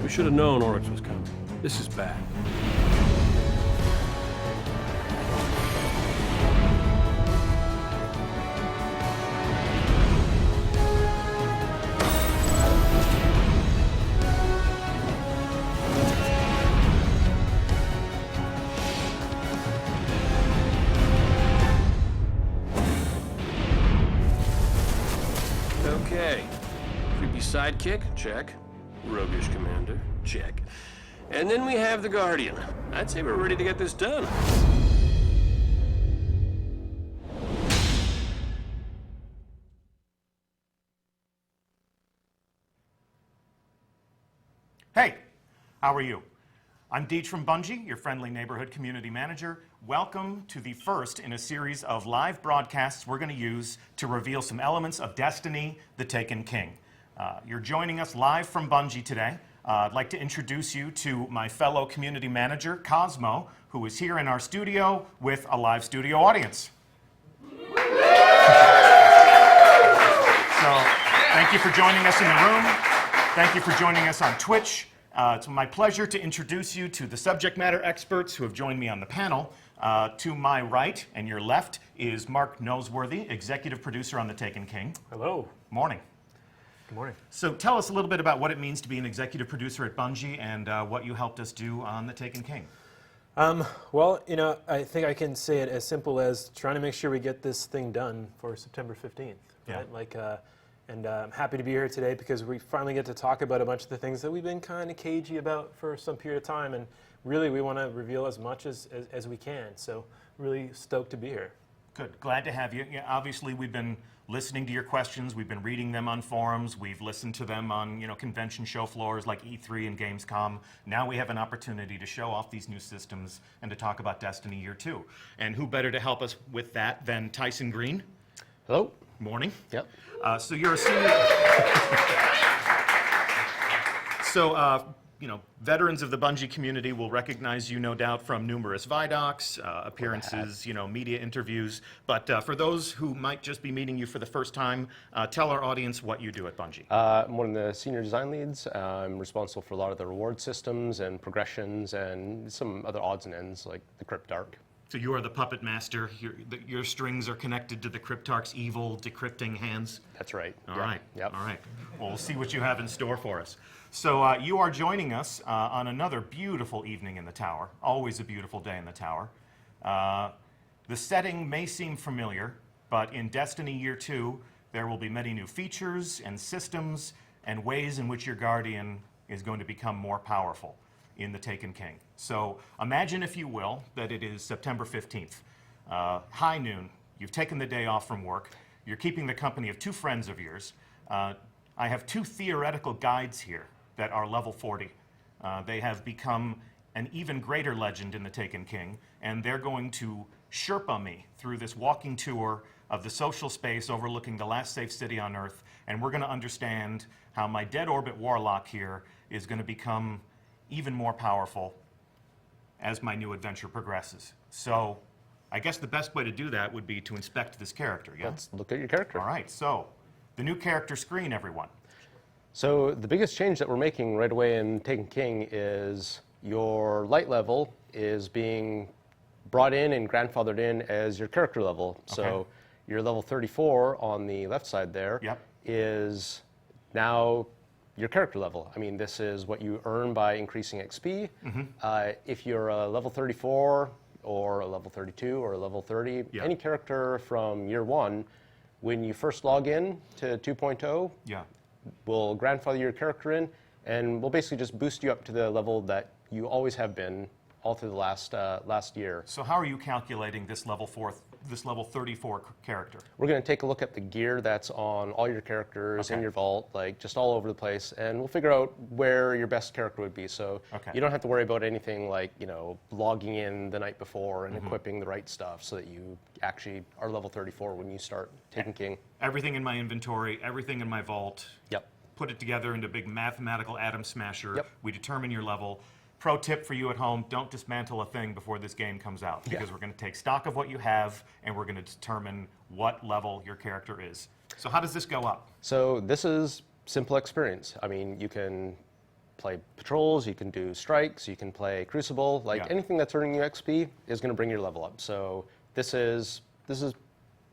We should have known Oryx was coming. This is bad. Okay. Creepy sidekick? Check. Roguish commander? Check. And then we have the Guardian. I'd say we're ready to get this done. Hey, how are you? I'm Deej from Bungie, your friendly neighborhood community manager. Welcome to the first in a series of live broadcasts we're going to use to reveal some elements of Destiny: The Taken King. You're joining us live from Bungie today. I'd like to introduce you to my fellow community manager, Cosmo, who is here in our studio with a live studio audience. So, thank you for joining us in the room. Thank you for joining us on Twitch. It's my pleasure to introduce you to the subject matter experts who have joined me on the panel. To my right and your left is Mark Noseworthy, executive producer on The Taken King. Hello. Morning. Good morning. So tell us a little bit about what it means to be an executive producer at Bungie and what you helped us do on The Taken King. Well, you know, I think I can say it as simple as trying to make sure we get this thing done for September 15th. Yeah. Right? Like, and I'm happy to be here today because we finally get to talk about a bunch of the things that we've been kind of cagey about for some period of time, and really we want to reveal as much as we can. So really stoked to be here. Good. Glad to have you. Yeah, obviously, we've been listening to your questions. We've been reading them on forums. We've listened to them on, convention show floors like E3 and Gamescom. Now we have an opportunity to show off these new systems and to talk about Destiny Year 2. And who better to help us with that than Tyson Green? Hello. Morning. Yep. So you're a senior. Veterans of the Bungie community will recognize you, no doubt, from numerous Vidocs, appearances, media interviews. But for those who might just be meeting you for the first time, tell our audience what you do at Bungie. I'm one of the senior design leads. I'm responsible for a lot of the reward systems and progressions and some other odds and ends like the Cryptarch. So you are the puppet master. Your strings are connected to the Cryptarch's evil decrypting hands. That's right. All right. Yep. All right. Well, we'll see what you have in store for us. So you are joining us on another beautiful evening in the Tower. Always a beautiful day in the Tower. The setting may seem familiar, but in Destiny Year 2, there will be many new features and systems and ways in which your Guardian is going to become more powerful in The Taken King. So imagine, if you will, that it is September 15th, high noon. You've taken the day off from work. You're keeping the company of two friends of yours. I have two theoretical guides here that are level 40. They have become an even greater legend in The Taken King, and they're going to Sherpa me through this walking tour of the social space overlooking the last safe city on Earth, and we're going to understand how my dead orbit warlock here is going to become even more powerful as my new adventure progresses. So I guess the best way to do that would be to inspect this character, yeah? Let's look at your character. All right, so the new character screen, everyone. So the biggest change that we're making right away in Taken King is your light level is being brought in and grandfathered in as your character level. Okay. So your level 34 on the left side there is now your character level. I mean, this is what you earn by increasing XP. If you're a level 34 or a level 32 or a level 30, any character from year 1, when you first log in to 2.0, we'll grandfather your character in, and we'll basically just boost you up to the level that you always have been all through the last year. So how are you calculating this level 34 character? We're going to take a look at the gear that's on all your characters in your vault, like just all over the place, and we'll figure out where your best character would be. So you don't have to worry about anything like, logging in the night before and equipping the right stuff so that you actually are level 34 when you start Taken King. Everything in my inventory, everything in my vault. Yep. Put it together into a big mathematical atom smasher. We determine your level. Pro tip for you at home, don't dismantle a thing before this game comes out, because we're going to take stock of what you have and we're going to determine what level your character is. So how does this go up? So this is simple experience. I mean, you can play patrols, you can do strikes, you can play Crucible. Like anything that's earning you XP is going to bring your level up. So this is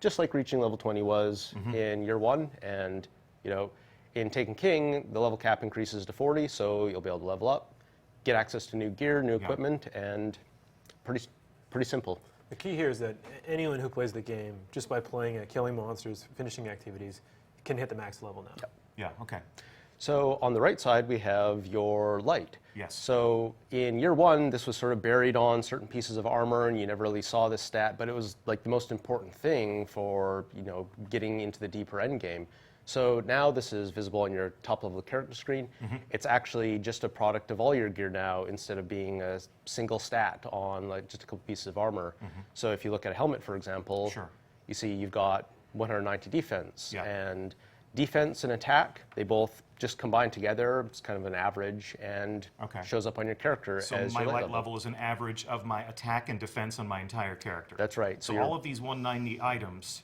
just like reaching level 20 was in year 1, and you know, in Taken King, the level cap increases to 40, so you'll be able to level up, get access to new gear, new equipment, and pretty simple. The key here is that anyone who plays the game, just by playing it, killing monsters, finishing activities, can hit the max level now. Yep. Yeah, okay. So on the right side, we have your light. Yes. So in year 1, this was sort of buried on certain pieces of armor, and you never really saw this stat, but it was like the most important thing for, you know, getting into the deeper end game. So now this is visible on your top level character screen. It's actually just a product of all your gear now, instead of being a single stat on like just a couple pieces of armor. So if you look at a helmet, for example, you see you've got 190 defense, and defense and attack, they both just combine together. It's kind of an average, and shows up on your character so as my your light level is an average of my attack and defense on my entire character. That's right. So all of these 190 items,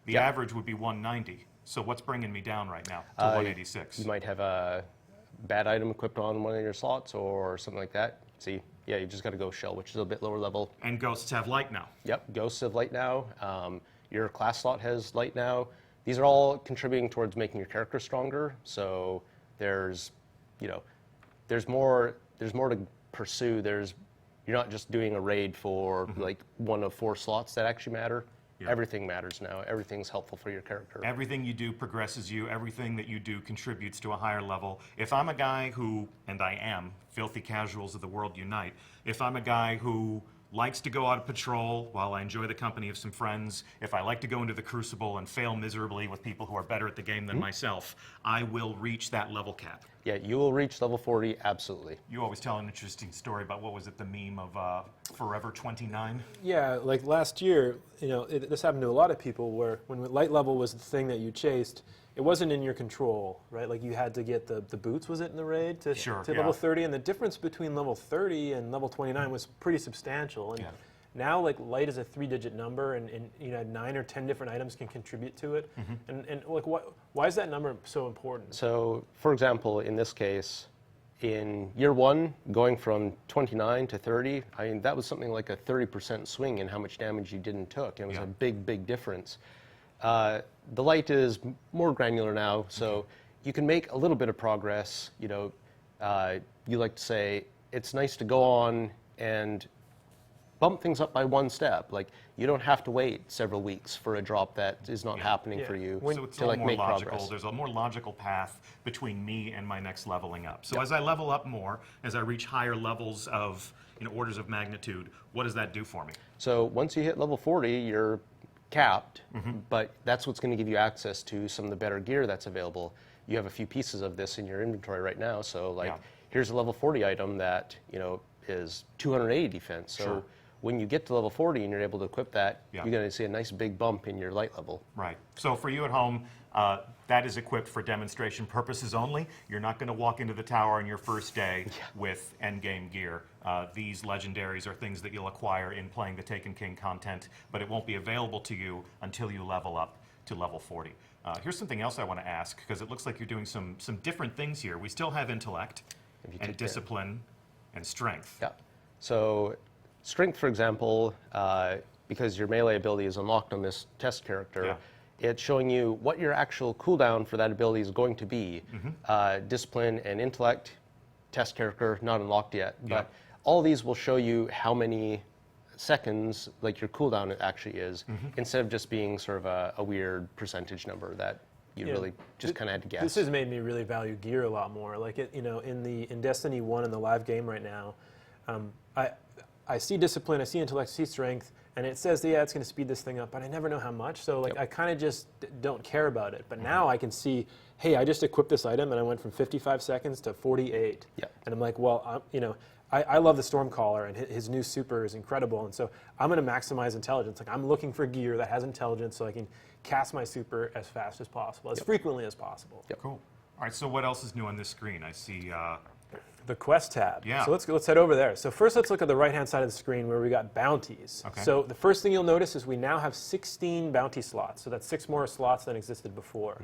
the average would be 190. So what's bringing me down right now to 186? You might have a bad item equipped on one of your slots or something like that. See, yeah, you just got to go shell, which is a bit lower level. And ghosts have light now. Yep, ghosts have light now. Your class slot has light now. These are all contributing towards making your character stronger. So there's, you know, there's more to pursue. You're not just doing a raid for like one of 4 slots that actually matter. Everything matters now. Everything's helpful for your character. Everything you do progresses you. Everything that you do contributes to a higher level. If I'm a guy who, and I am, filthy casuals of the world unite, if I'm a guy who likes to go out of patrol while I enjoy the company of some friends, if I like to go into the Crucible and fail miserably with people who are better at the game than myself, I will reach that level cap. Yeah, you will reach level 40, absolutely. You always tell an interesting story about, what was it, the meme of Forever 29? Yeah, like last year, you know, this happened to a lot of people where when light level was the thing that you chased, it wasn't in your control, right? Like you had to get the boots, was it, in the raid to level 30? And the difference between level 30 and level 29 was pretty substantial. And now, like, light is a 3-digit number, and you know, 9 or 10 different items can contribute to it. And like, why is that number so important? So, for example, in this case, in year 1, going from 29 to 30, I mean, that was something like a 30% swing in how much damage you did and took. It was a big, big difference. The light is more granular now, so you can make a little bit of progress. You know, you like to say it's nice to go on and bump things up by 1 step. Like, you don't have to wait several weeks for a drop that is not happening for you so it's to like make logical. progress. There's a more logical path between me and my next leveling up. So as I level up more, as I reach higher levels of, you know, orders of magnitude, what does that do for me? So once you hit level 40, you're capped, but that's what's going to give you access to some of the better gear that's available. You have a few pieces of this in your inventory right now, so like here's a level 40 item that, you know, is 280 defense. So when you get to level 40 and you're able to equip that, you're going to see a nice big bump in your light level. Right. So for you at home, that is equipped for demonstration purposes only. You're not going to walk into the tower on your first day with endgame gear. These legendaries are things that you'll acquire in playing the Taken King content, but it won't be available to you until you level up to level 40. Here's something else I want to ask, because it looks like you're doing some different things here. We still have intellect and discipline and strength. Yeah. So strength, for example, because your melee ability is unlocked on this test character, it's showing you what your actual cooldown for that ability is going to be. Discipline and intellect, test character, not unlocked yet. But all these will show you how many seconds, like your cooldown actually is, instead of just being sort of a weird percentage number that you really just kind of had to guess. This has made me really value gear a lot more. Like, you know, in Destiny 1 in the live game right now, I see discipline, I see intellect, I see strength, and it says, yeah, it's going to speed this thing up, but I never know how much, so like I kind of just don't care about it. But now I can see, hey, I just equipped this item, and I went from 55 seconds to 48. And I'm like, well, you know, I love the Stormcaller, and his new super is incredible, and so I'm going to maximize intelligence. Like, I'm looking for gear that has intelligence so I can cast my super as fast as possible, as frequently as possible. Cool. All right, so what else is new on this screen? I see the quest tab. So let's head over there. So first let's look at the right-hand side of the screen where we got bounties. So the first thing you'll notice is we now have 16 bounty slots. So that's 6 more slots than existed before.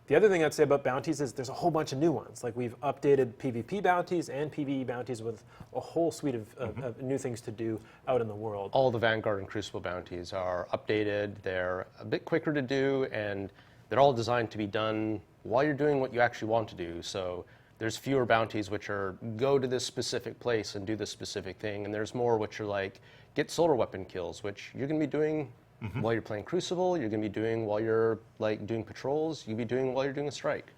The other thing I'd say about bounties is there's a whole bunch of new ones. Like we've updated PvP bounties and PvE bounties with a whole suite of new things to do out in the world. All the Vanguard and Crucible bounties are updated. They're a bit quicker to do, and they're all designed to be done while you're doing what you actually want to do. So there's fewer bounties which are go to this specific place and do this specific thing, and there's more which are like get solar weapon kills, which you're going to be doing while you're playing Crucible, you're going to be doing while you're like doing patrols, you'll be doing while you're doing a strike.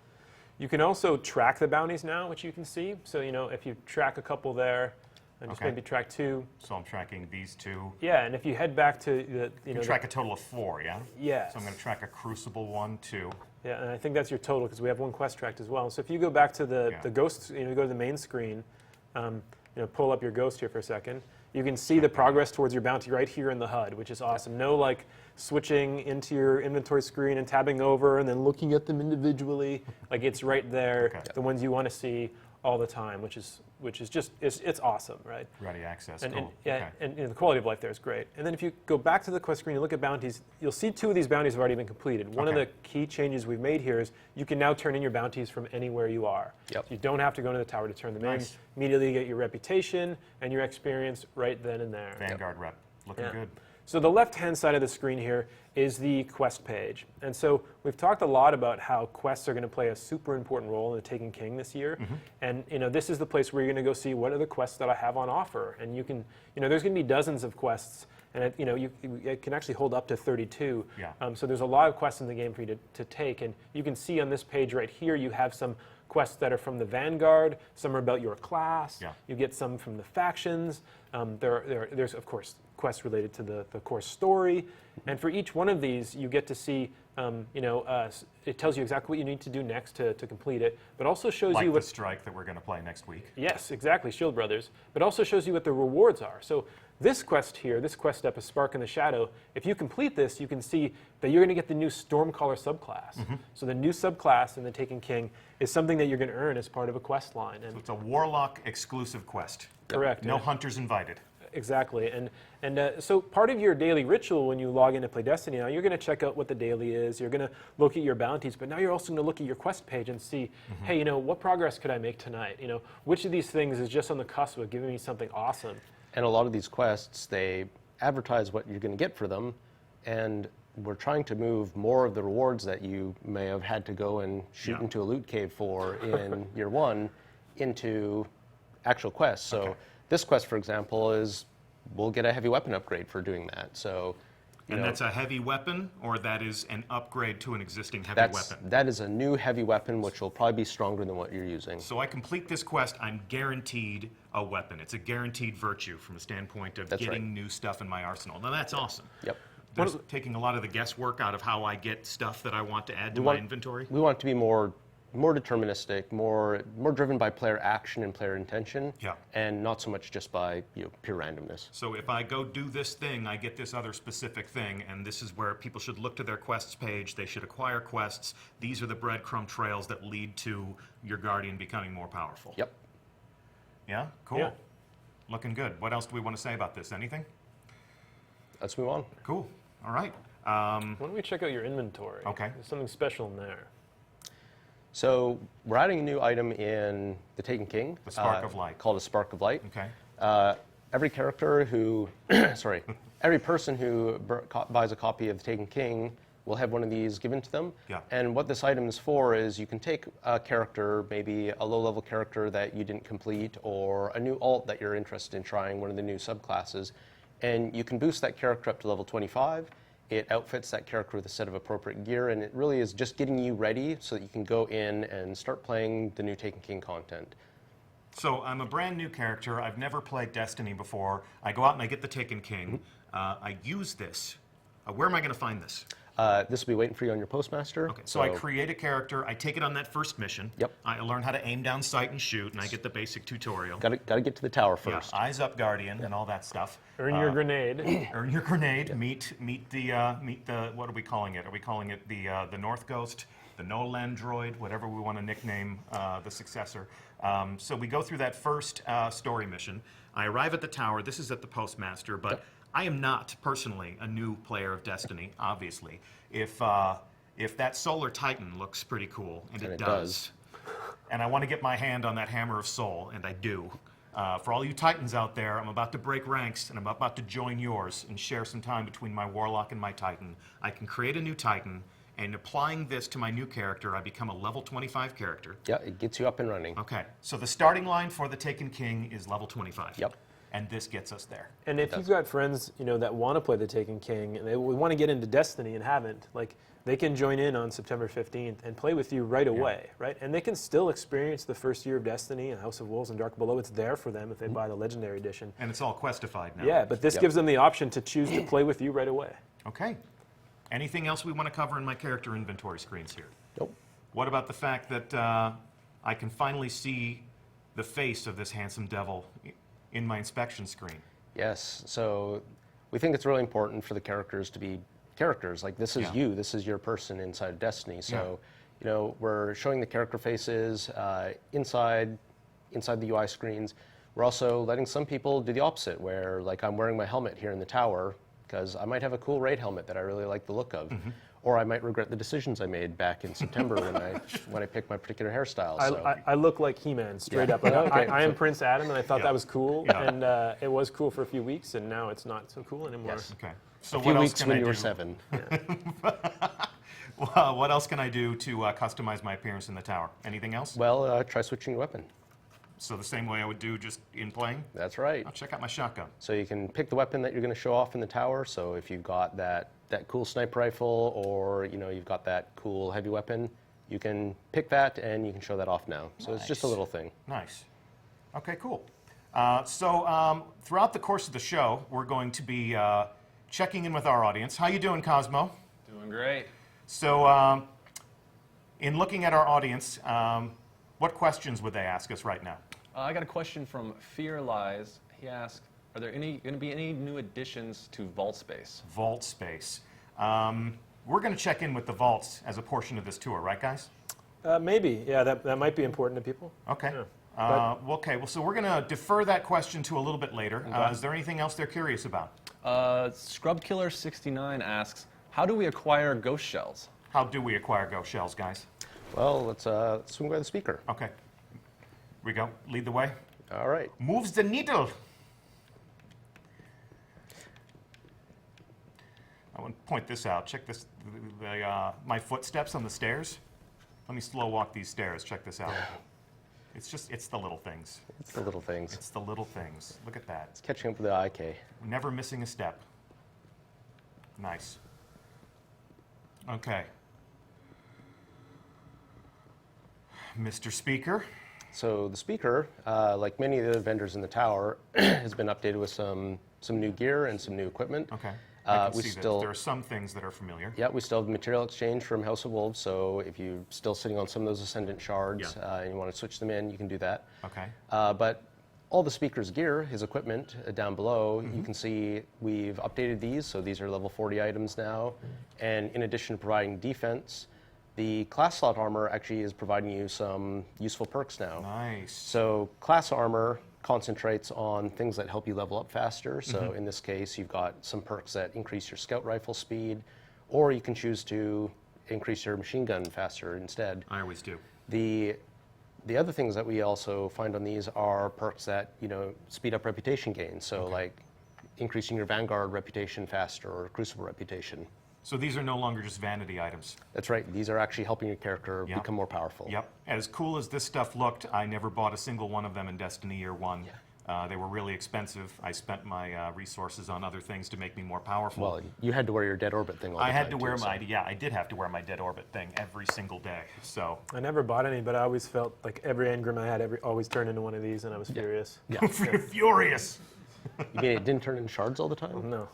You can also track the bounties now, which you can see. So, you know, if you track a couple there, and just maybe track 2. So I'm tracking these 2. Yeah, and if you head back to the, you know, track a total of 4, yeah? Yeah. So I'm going to track a Crucible 1, 2. Yeah, and I think that's your total because we have 1 quest tracked as well. So if you go back to the ghost, you know, go to the main screen, you know, pull up your ghost here for a second. You can see the progress towards your bounty right here in the HUD, which is awesome. No like switching into your inventory screen and tabbing over and then looking at them individually. Like it's right there, the ones you want to see all the time, which is just it's awesome, right? Ready access, and, cool. and the quality of life there is great. And then if you go back to the quest screen and look at bounties, you'll see 2 of these bounties have already been completed. One of the key changes we've made here is you can now turn in your bounties from anywhere you are. Yep. So you don't have to go into the tower to turn them in. Immediately get your reputation and your experience right then and there. Vanguard rep, looking good. So the left-hand side of the screen here is the quest page. And so we've talked a lot about how quests are going to play a super important role in the Taken King this year. And you know, this is the place where you're going to go see what are the quests that I have on offer. And you can, you know, there's going to be dozens of quests, and it, you know, it can actually hold up to 32. So there's a lot of quests in the game for you to take. And you can see on this page right here, you have some quests that are from the Vanguard, some are about your class, you get some from the factions, there's of course quests related to the core story, and for each one of these you get to see, you know, it tells you exactly what you need to do next to complete it, but also shows like you what the strike that we're going to play next week. Yes, exactly, Shield Brothers, but also shows you what the rewards are. So this quest here, this quest step is Spark in the Shadow. If you complete this, you can see that you're going to get the new Stormcaller subclass. So the new subclass in the Taken King is something that you're going to earn as part of a quest line. And so it's a Warlock exclusive quest. Correct. No hunters invited. Exactly, and so part of your daily ritual when you log in to play Destiny now, you're going to check out what the daily is, you're going to look at your bounties, but now you're also going to look at your quest page and see, hey, you know, what progress could I make tonight? You know, which of these things is just on the cusp of giving me something awesome? And a lot of these quests, they advertise what you're going to get for them, and we're trying to move more of the rewards that you may have had to go and shoot into a loot cave for in year 1 into actual quests. So this quest, for example, is we'll get a heavy weapon upgrade for doing that. So, and that's a heavy weapon, or that is an upgrade to an existing heavy weapon? That is a new heavy weapon, which will probably be stronger than what you're using. So I complete this quest, I'm guaranteed a weapon. It's a guaranteed virtue from the standpoint of getting new stuff in my arsenal. Now that's awesome. Yep. That's taking a lot of the guesswork out of how I get stuff that I want to add to my inventory. We want it to be more deterministic, more driven by player action and player intention, and not so much just by pure randomness. So if I go do this thing, I get this other specific thing, and this is where people should look to their quests page. They should acquire quests. These are the breadcrumb trails that lead to your Guardian becoming more powerful. Yep. Yeah? Cool. Looking good. What else do we want to say about this? Anything? Let's move on. Cool. All right. Why don't we check out your inventory? Okay. There's something special in there. So we're adding a new item in the Taken King. The Spark of Light. Called a Spark of Light. Okay. Every character who, every person who buys a copy of the Taken King will have one of these given to them. And what this item is for is you can take a character, maybe a low-level character that you didn't complete, or a new alt that you're interested in trying, one of the new subclasses, and you can boost that character up to level 25. It outfits that character with a set of appropriate gear, and it really is just getting you ready so that you can go in and start playing the new Taken King content. So I'm a brand new character. I've never played Destiny before. I go out and I get the Taken King. I use this. Where am I going to find this? This will be waiting for you on your postmaster. Okay, so I create a character. I take it on that first mission. Yep. I learn how to aim down sight and shoot, and I get the basic tutorial. Got to get to the tower first. Yeah, eyes up, Guardian, and all that stuff. Earn your grenade. Earn your grenade. Meet the what are we calling it? Are we calling it the North Ghost, the Nolan droid, whatever we want to nickname the successor? So we go through that first story mission. I arrive at the tower. This is at the postmaster, but I am not personally a new player of Destiny. Obviously, if if that Solar Titan looks pretty cool, and it does, and I want to get my hand on that Hammer of Soul, and I do. For all you Titans out there, I'm about to break ranks, and I'm about to join yours and share some time between my Warlock and my Titan. I can create a new Titan, and applying this to my new character, I become a level 25 character. Yeah, it gets you up and running. Okay, so the starting line for the Taken King is level 25. Yep. And this gets us there. And if you've got friends, that want to play the Taken King, and they want to get into Destiny and haven't, like, they can join in on September 15th and play with you right away, right? And they can still experience the first year of Destiny and House of Wolves and Dark Below. It's there for them if they buy the Legendary Edition. And it's all questified now. Yeah, but this gives them the option to choose to play with you right away. Okay. Anything else we want to cover in my character inventory screens here? Nope. What about the fact that I can finally see the face of this handsome devil in my inspection screen? Yes, so we think it's really important for the characters to be characters. Like, this is you, this is your person inside of Destiny. So, we're showing the character faces inside the UI screens. We're also letting some people do the opposite, where, like, I'm wearing my helmet here in the tower because I might have a cool raid helmet that I really like the look of. Or I might regret the decisions I made back in September when I picked my particular hairstyle. I look like He-Man, straight up. Like, I am Prince Adam, and I thought that was cool. And it was cool for a few weeks, and now it's not so cool anymore. Yes. Okay. So a few what weeks else can when I you were do? 7. Well, what else can I do to customize my appearance in the tower? Anything else? Well, try switching your weapon. So the same way I would do just in playing? That's right. I'll check out my shotgun. So you can pick the weapon that you're going to show off in the tower. So if you've got that cool sniper rifle, or you've got that cool heavy weapon, you can pick that and you can show that off now. So it's just a little thing. Nice. Okay, cool. So throughout the course of the show, we're going to be checking in with our audience. How you doing, Cosmo? Doing great. So in looking at our audience, what questions would they ask us right now? I got a question from Fear Lies. He asked, are there going to be any new additions to Vault Space? Vault Space. We're going to check in with the vaults as a portion of this tour, right, guys? Maybe. Yeah, that might be important to people. Okay. Yeah. Okay, well, so we're going to defer that question to a little bit later. Is there anything else they're curious about? Scrubkiller69 asks, how do we acquire ghost shells? How do we acquire ghost shells, guys? Well, let's swing by the speaker. Okay. Here we go. Lead the way. All right. Moves the needle. I want to point this out. Check this. My footsteps on the stairs. Let me slow walk these stairs. Check this out. It's the little things. It's the little things. It's the little things. Look at that. It's catching up with the IK. Never missing a step. Nice. Okay. Mr. Speaker. So the speaker, like many of the vendors in the tower, has been updated with some new gear and some new equipment. Okay. I can we see still, that there are some things that are familiar. Yeah, we still have material exchange from House of Wolves, so if you're still sitting on some of those Ascendant shards and you want to switch them in, you can do that. Okay. But all the speaker's gear, his equipment down below, you can see we've updated these, so these are level 40 items now. And in addition to providing defense, the class slot armor actually is providing you some useful perks now. Nice. So class armor concentrates on things that help you level up faster. So in this case, you've got some perks that increase your scout rifle speed, or you can choose to increase your machine gun faster instead. I always do. The other things that we also find on these are perks that speed up reputation gains. So like increasing your Vanguard reputation faster or Crucible reputation. So these are no longer just vanity items. That's right. These are actually helping your character become more powerful. Yep. As cool as this stuff looked, I never bought a single one of them in Destiny Year 1. They were really expensive. I spent my resources on other things to make me more powerful. Well, you had to wear your Dead Orbit thing all the time. I had to wear too, I did have to wear my Dead Orbit thing every single day. So I never bought any, but I always felt like every engram I had always turned into one of these, and I was furious. Yeah. Furious. You mean it didn't turn into shards all the time? No.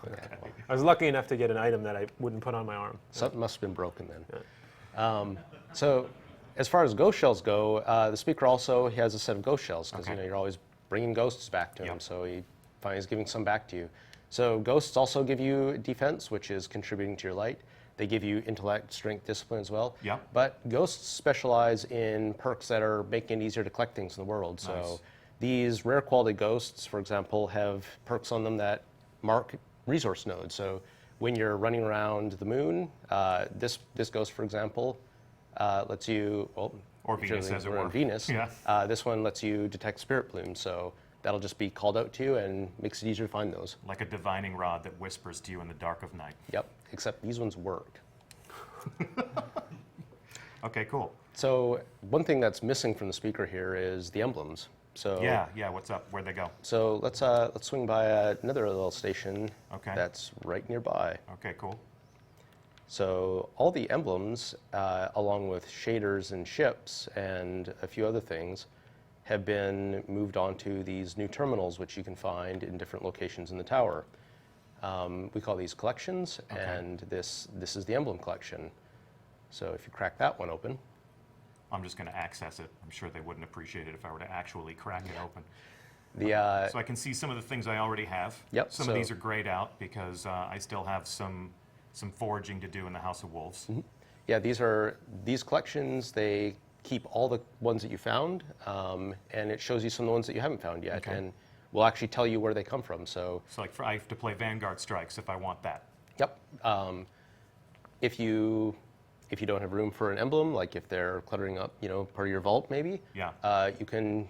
I was lucky enough to get an item that I wouldn't put on my arm. Something must have been broken then. So as far as ghost shells go, the speaker also has a set of ghost shells because you're always bringing ghosts back to him, so he finally is giving some back to you. So ghosts also give you defense, which is contributing to your light. They give you intellect, strength, discipline as well. Yeah. But ghosts specialize in perks that are making it easier to collect things in the world. So these rare quality ghosts, for example, have perks on them that mark resource nodes. So when you're running around the moon, this ghost, for example, lets you, well, or Venus, as it were. On Venus. Yeah. This one lets you detect spirit plumes, so that'll just be called out to you and makes it easier to find those. Like a divining rod that whispers to you in the dark of night. Yep, except these ones work. Okay, cool. So one thing that's missing from the speaker here is the emblems. So yeah, what's up? Where'd they go? So let's swing by another little station that's right nearby. Okay, cool. So all the emblems, along with shaders and ships and a few other things, have been moved onto these new terminals, which you can find in different locations in the tower. We call these collections, and this is the emblem collection. So if you crack that one open. I'm just going to access it. I'm sure they wouldn't appreciate it if I were to actually crack it open. So I can see some of the things I already have. Yep. Some of these are grayed out because I still have some foraging to do in the House of Wolves. Mm-hmm. Yeah, these collections, they keep all the ones that you found, and it shows you some of the ones that you haven't found yet, and will actually tell you where they come from. So like I have to play Vanguard Strikes if I want that. Yep. If you don't have room for an emblem, like if they're cluttering up, part of your vault, maybe. Yeah. You can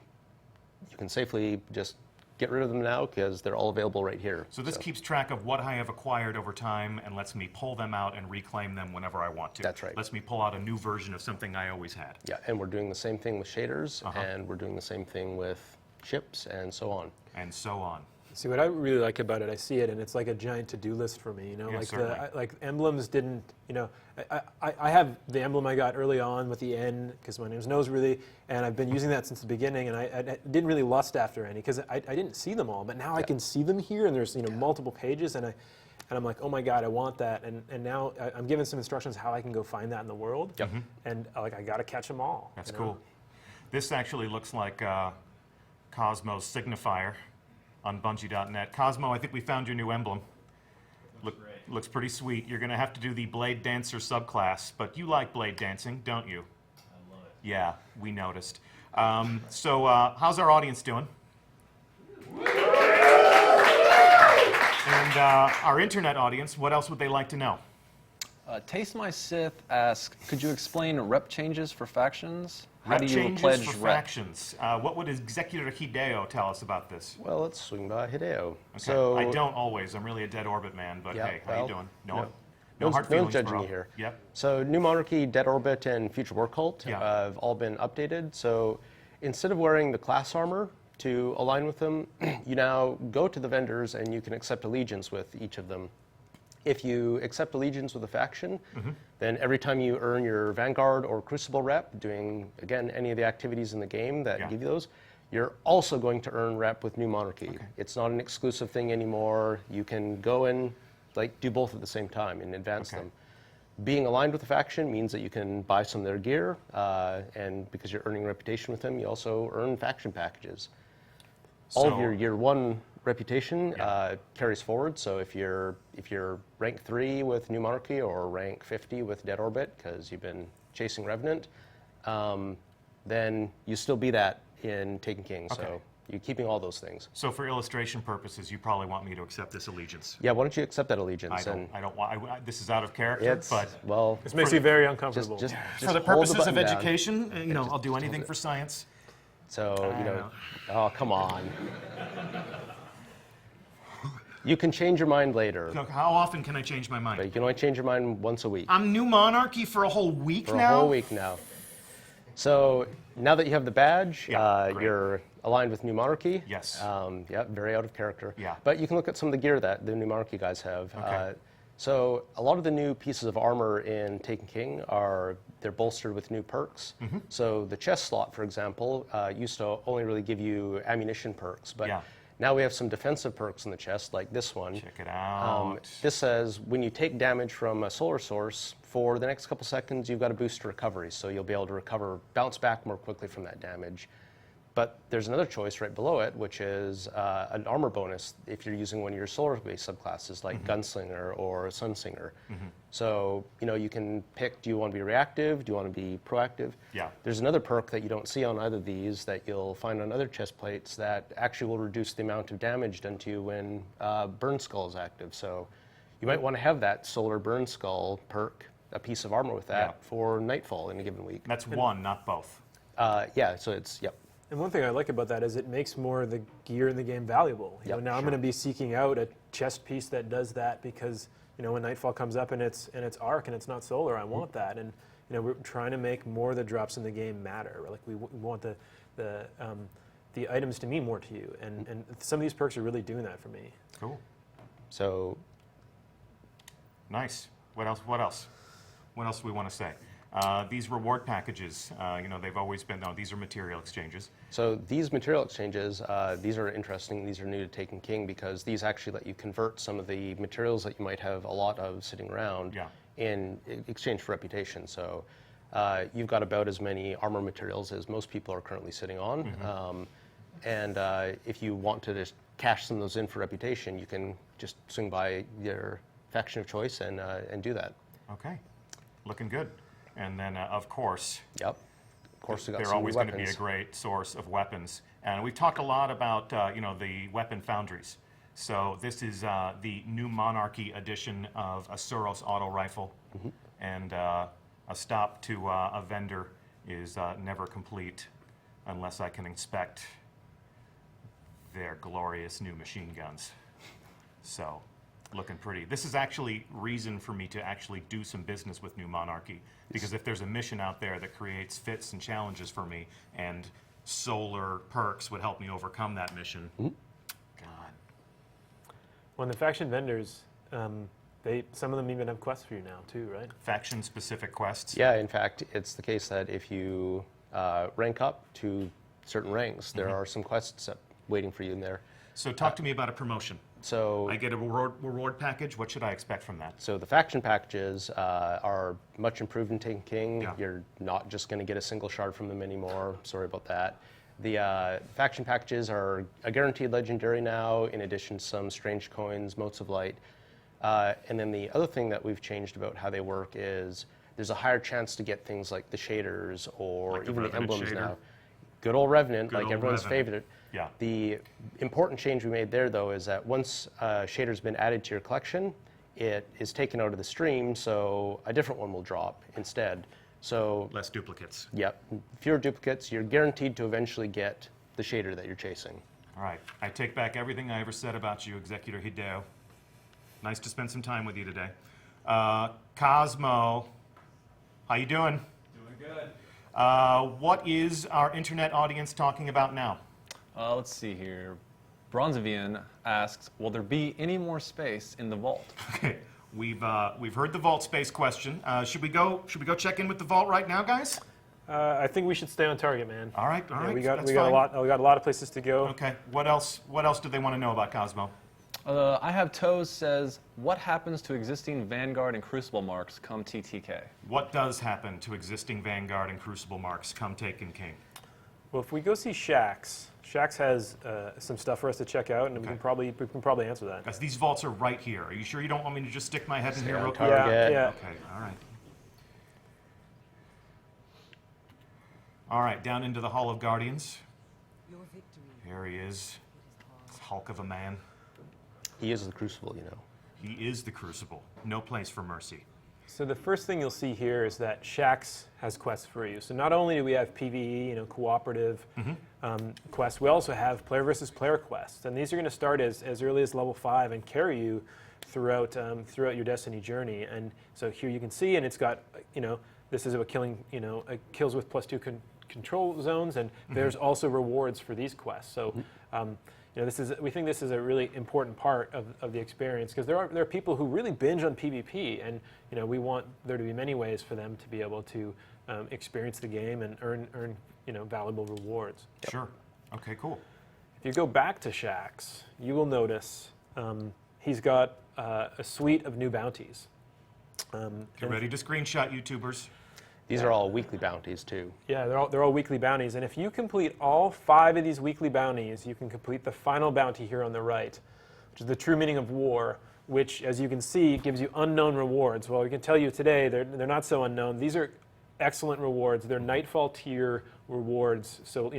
safely just get rid of them now because they're all available right here. So this keeps track of what I have acquired over time and lets me pull them out and reclaim them whenever I want to. That's right. Lets me pull out a new version of something I always had. Yeah, and we're doing the same thing with shaders, and we're doing the same thing with ships, and so on. And so on. See, what I really like about it, I see it, and it's like a giant to-do list for me. Yeah, like emblems didn't. I have the emblem I got early on with the N because my name's Noseworthy, and I've been using that since the beginning. And I didn't really lust after any because I didn't see them all, but now I can see them here, and there's multiple pages, and I'm like, oh my god, I want that, and now I'm given some instructions how I can go find that in the world. Yep. And I got to catch them all. That's cool. This actually looks like Cosmo's signifier on Bungie.net. Cosmo, I think we found your new emblem. Looks pretty sweet. You're going to have to do the Blade Dancer subclass, but you like blade dancing, don't you? I love it. Yeah, we noticed. So how's our audience doing? And our internet audience, what else would they like to know? Taste My Sith asks, could you explain rep changes for factions? How Rep do you changes pledge for rep? factions. What would Executor Hideo tell us about this? Well, let's swing by Hideo. Okay. So I don't always. I'm really a dead orbit man, but hey, how you doing? No hard one's feelings, judging bro. you here. Yep. So New Monarchy, Dead Orbit, and Future War Cult Yeah. have all been updated. So instead of wearing the class armor to align with them, you now go to the vendors and you can accept allegiance with each of them. If you accept allegiance with a faction, then every time you earn your Vanguard or Crucible rep, doing, again, any of the activities in the game that give you those, you're also going to earn rep with New Monarchy. Okay. It's not an exclusive thing anymore. You can go and do both at the same time and advance them. Being aligned with a faction means that you can buy some of their gear, and because you're earning reputation with them, you also earn faction packages. All of your year one reputation carries forward. So if you're rank 3 with New Monarchy or rank 50 with Dead Orbit because you've been chasing Revenant, then you still be that in Taken King. So you're keeping all those things. So for illustration purposes, you probably want me to accept this allegiance. Yeah, why don't you accept that allegiance? I don't want. This is out of character, but well, this makes you very uncomfortable. Just for the hold purposes of button down. education, I'll do anything for science. So oh come on. You can change your mind later. Look, how often can I change my mind? But you can only change your mind once a week. I'm New Monarchy for a whole week For now? a whole week now. So now that you have the badge, you're aligned with New Monarchy. Yes. Yeah, very out of character. Yeah. But you can look at some of the gear that the New Monarchy guys have. Okay. So a lot of the new pieces of armor in Taken King they're bolstered with new perks. So the chest slot, for example, used to only really give you ammunition perks, but now we have some defensive perks in the chest, like this one. Check it out. This says when you take damage from a solar source, for the next couple seconds, you've got a boost to recovery, so you'll be able to bounce back more quickly from that damage. But there's another choice right below it, which is an armor bonus if you're using one of your solar-based subclasses, like Gunslinger or Sunsinger. So, you can pick, do you want to be reactive? Do you want to be proactive? Yeah. There's another perk that you don't see on either of these that you'll find on other chest plates that actually will reduce the amount of damage done to you when Burn Skull is active. So you might want to have that Solar Burn Skull perk, a piece of armor with that for Nightfall in a given week. That's one, not both. Yeah, so it's, yep. And one thing I like about that is it makes more of the gear in the game valuable. You know, now I'm going to be seeking out a chest piece that does that because, you know, when Nightfall comes up and it's arc and it's not solar, I want that. And, you know, we're trying to make more of the drops in the game matter. Like we want the items to mean more to you. And some of these perks are really doing that for me. Cool. So nice. What else? What else? What else do we want to say? These reward packages, you know, they've always been, these are material exchanges. So these material exchanges, these are interesting. These are new to Taken King because these actually let you convert some of the materials that you might have a lot of sitting around in exchange for reputation. So you've got about as many armor materials as most people are currently sitting on. And if you want to just cash some of those in for reputation, you can just swing by your faction of choice and do that. Okay, looking good. And then, of course, of course, they're always going to be a great source of weapons. And we've talked a lot about, you know, the weapon foundries. So this is the new Monarchy edition of a Suros auto rifle. And a stop to a vendor is never complete unless I can inspect their glorious new machine guns. So, looking pretty. This is actually reason for me to actually do some business with New Monarchy, because if there's a mission out there that creates fits and challenges for me, and solar perks would help me overcome that mission, God. Well, the faction vendors, some of them even have quests for you now too, right? Faction-specific quests? Yeah, in fact, it's the case that if you rank up to certain ranks, there are some quests waiting for you in there. So talk to me about a promotion. So I get a reward package. What should I expect from that? So the faction packages are much improved in Taken King. Yeah. You're not just going to get a single shard from them anymore. Sorry about that. The faction packages are a guaranteed legendary now, in addition to some strange coins, motes of light. And then the other thing that we've changed about how they work is there's a higher chance to get things like the shaders or Like the even the Revenant emblems shader. now. Good old Revenant, Good like old everyone's Revenant. favorite. Yeah. The important change we made there, though, is that once a shader's been added to your collection, it is taken out of the stream, so a different one will drop instead. So Less duplicates. yep, fewer duplicates. You're guaranteed to eventually get the shader that you're chasing. All right. I take back everything I ever said about you, Executor Hideo. Nice to spend some time with you today. Cosmo, how you doing? Doing good. What is our internet audience talking about now? Let's see here. Bronzevian asks, will there be any more space in the vault? Okay, we've heard the vault space question. Should we go check in with the vault right now, guys? I think we should stay on target, man. All right. Yeah, we that's got fine. a lot of places to go. Okay. What else do they want to know about Cosmo? I have Toes says, what happens to existing Vanguard and Crucible marks come TTK? What does happen to existing Vanguard and Crucible marks come Taken King? Well, if we go see Shax has some stuff for us to check out, and we can probably answer that. Guys, these vaults are right here. Are you sure you don't want me to just stick my head in here real quick? target. Yeah. Okay, all right. All right, down into the Hall of Guardians. Here he is. This Hulk of a man. He is the Crucible, you know. He is the Crucible. No place for mercy. So the first thing you'll see here is that Shax has quests for you. So not only do we have PvE, cooperative quests, we also have player versus player quests, and these are going to start as early as level 5 and carry you throughout your Destiny journey. And so here you can see, and it's got this is about killing kills with +2 control zones, and there's also rewards for these quests. So. We think this is a really important part of the experience, because there are people who really binge on PvP, and we want there to be many ways for them to be able to experience the game and earn valuable rewards. Sure. Okay, cool. If you go back to Shax, you will notice he's got a suite of new bounties. Get ready to screenshot, YouTubers. These are all weekly bounties, too. Yeah, they're all weekly bounties, and if you complete all 5 of these weekly bounties, you can complete the final bounty here on the right, which is the true meaning of war, which, as you can see, gives you unknown rewards. Well, we can tell you today they're not so unknown. These are excellent rewards. They're Nightfall tier rewards, so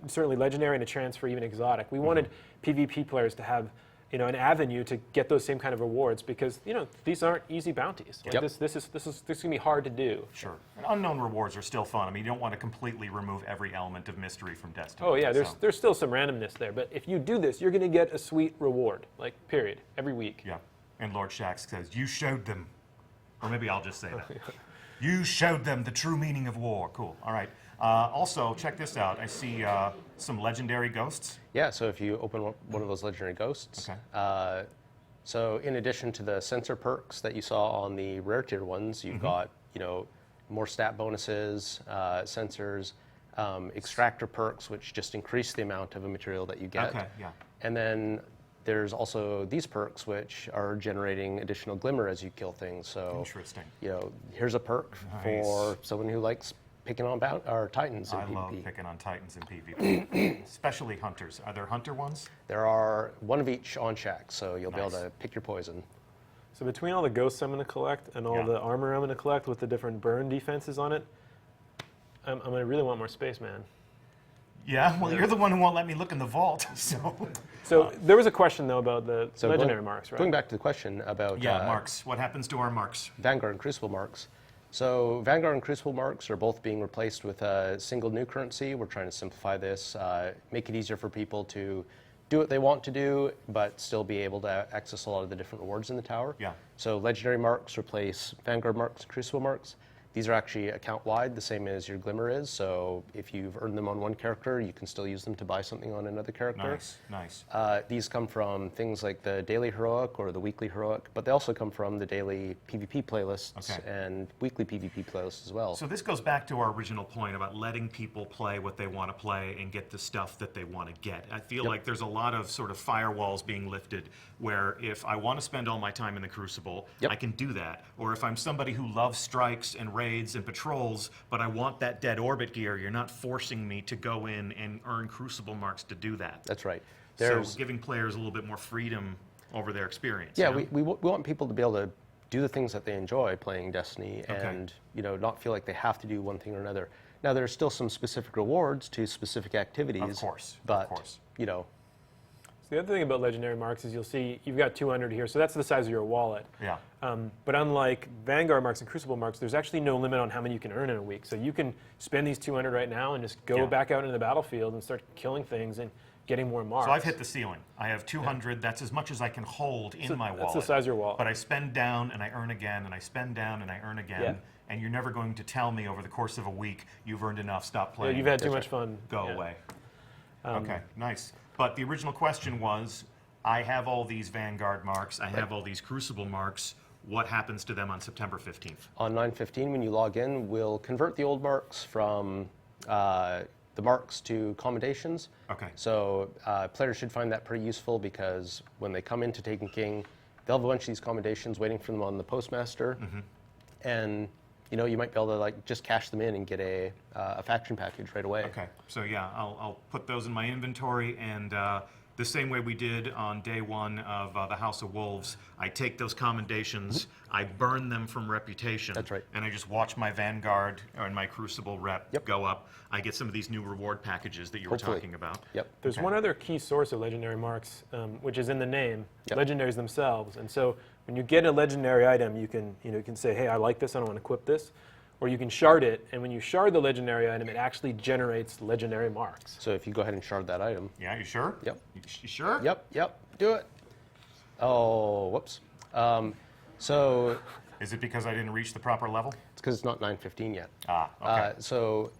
certainly legendary and a chance for even exotic. We wanted PvP players to have an avenue to get those same kind of rewards, because these aren't easy bounties. Like this is gonna be hard to do. Sure. And unknown rewards are still fun. I mean, you don't want to completely remove every element of mystery from Destiny. Oh yeah, there's still some randomness there, but if you do this, you're gonna get a sweet reward, like period, every week. Yeah. And Lord Shaxx says, "You showed them," or maybe I'll just say that. You showed them the true meaning of war. Cool. All right. Also, check this out. I see some legendary ghosts. Yeah, so if you open one of those legendary ghosts, so in addition to the sensor perks that you saw on the rare tier ones, you've got, more stat bonuses, sensors, extractor perks, which just increase the amount of a material that you get. Okay, yeah. And then there's also these perks, which are generating additional glimmer as you kill things. So, Interesting. Here's a perk for someone who likes picking on Titans in PvP. I love picking on Titans in PvP, especially hunters. Are there hunter ones? There are one of each on Shaxx, so you'll be able to pick your poison. So between all the ghosts I'm going to collect and all the armor I'm going to collect with the different burn defenses on it, I'm going to really want more space, man. Yeah, well, you're the one who won't let me look in the vault, So there was a question, though, about the legendary marks, right? Going back to the question about marks. What happens to our marks? Vanguard and Crucible marks. So Vanguard and Crucible marks are both being replaced with a single new currency. We're trying to simplify this, make it easier for people to do what they want to do, but still be able to access a lot of the different rewards in the tower. Yeah. So legendary marks replace Vanguard marks and Crucible marks. These are actually account-wide, the same as your Glimmer is. So if you've earned them on one character, you can still use them to buy something on another character. Nice. These come from things like the daily heroic or the weekly heroic, but they also come from the daily PvP playlists and weekly PvP playlists as well. So this goes back to our original point about letting people play what they want to play and get the stuff that they want to get. I feel like there's a lot of sort of firewalls being lifted where if I want to spend all my time in the Crucible, I can do that. Or if I'm somebody who loves strikes and raids and patrols, but I want that dead orbit gear, you're not forcing me to go in and earn Crucible marks to do that. That's right. So giving players a little bit more freedom over their experience. Yeah, we want people to be able to do the things that they enjoy playing Destiny and not feel like they have to do one thing or another. Now, there's still some specific rewards to specific activities. Of course. So the other thing about legendary marks is you'll see you've got 200 here, so that's the size of your wallet. Yeah. But unlike Vanguard marks and Crucible marks, there's actually no limit on how many you can earn in a week. So you can spend these 200 right now and just go back out into the battlefield and start killing things and getting more marks. So I've hit the ceiling. I have 200. That's as much as I can hold in my wallet. That's the size of your wallet. But I spend down and I earn again, and I spend down and I earn again. Yeah. And you're never going to tell me over the course of a week you've earned enough. Stop playing. Yeah, you've had too much fun. Go away. Okay, nice. But the original question was, I have all these Vanguard marks. I have all these Crucible marks. What happens to them on September 15th? On 9/15, when you log in, we'll convert the old marks from the marks to commendations. Okay. So players should find that pretty useful because when they come into Taken King, they'll have a bunch of these commendations waiting for them on the postmaster, and you might be able to just cash them in and get a faction package right away. Okay. So yeah, I'll put those in my inventory, and the same way we did on day one of the House of Wolves, I take those commendations, I burn them from reputation. That's right. And I just watch my Vanguard and my Crucible rep go up. I get some of these new reward packages that you were talking about. Yep. There's one other key source of legendary marks, which is in the name, legendaries themselves. And so when you get a legendary item, you can say, hey, I like this, I don't want to equip this. Or you can shard it, and when you shard the legendary item, it actually generates legendary marks. So if you go ahead and shard that item. Yeah, you sure? Yep. You sure? Yep, do it. Oh, whoops. So... Is it because I didn't reach the proper level? It's because it's not 9/15 yet. Okay. So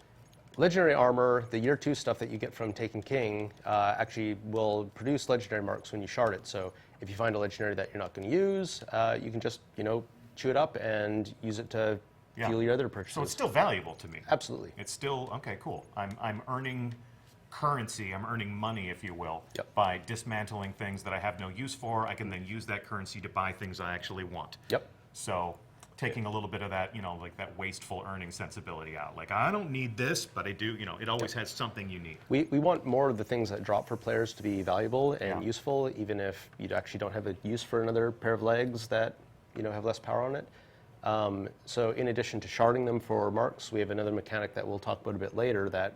legendary armor, the year 2 stuff that you get from Taken King, actually will produce legendary marks when you shard it. So if you find a legendary that you're not going to use, you can just, chew it up and use it to fuel your other purchases. So it's still valuable to me. Absolutely. It's still, okay, cool. I'm earning currency, I'm earning money, if you will, Yep. by dismantling things that I have no use for. I can then use that currency to buy things I actually want. Yep. So taking a little bit of that, like that wasteful earning sensibility out. Like, I don't need this, but I do, it always has something you need. We want more of the things that drop for players to be valuable and useful, even if you actually don't have a use for another pair of legs that, have less power on it. So in addition to sharding them for marks, we have another mechanic that we'll talk about a bit later that,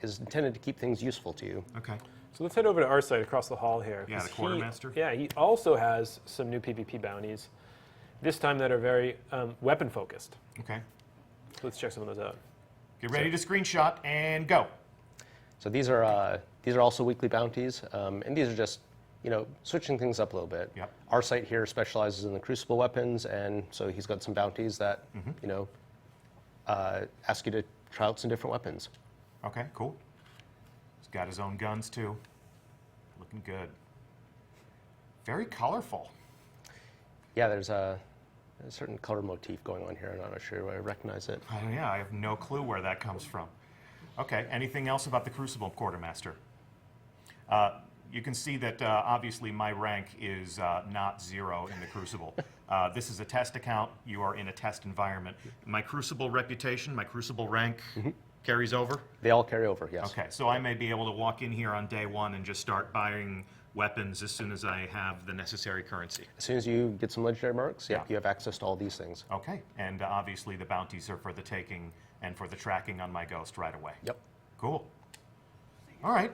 is intended to keep things useful to you. Okay. So let's head over to our side across the hall here. Yeah, 'cause the quartermaster. He also has some new PvP bounties, this time that are very weapon focused. Okay. So let's check some of those out. Get ready to screenshot and go. So these are also weekly bounties, and these are just switching things up a little bit. Yep. Our site here specializes in the Crucible weapons, and so he's got some bounties that ask you to try out some different weapons. Okay, cool. He's got his own guns too. Looking good. Very colorful. Yeah, there's a certain color motif going on here. I'm not sure I recognize it. Yeah, I have no clue where that comes from. Okay, anything else about the Crucible, Quartermaster? You can see that obviously my rank is not 0 in the Crucible. This is a test account. You are in a test environment. My Crucible reputation, my Crucible rank carries over? They all carry over, yes. Okay, so I may be able to walk in here on day 1 and just start buying weapons as soon as I have the necessary currency. As soon as you get some legendary marks, Yeah. you have access to all these things. Okay, and obviously the bounties are for the taking and for the tracking on my ghost right away. Yep. Cool. All right.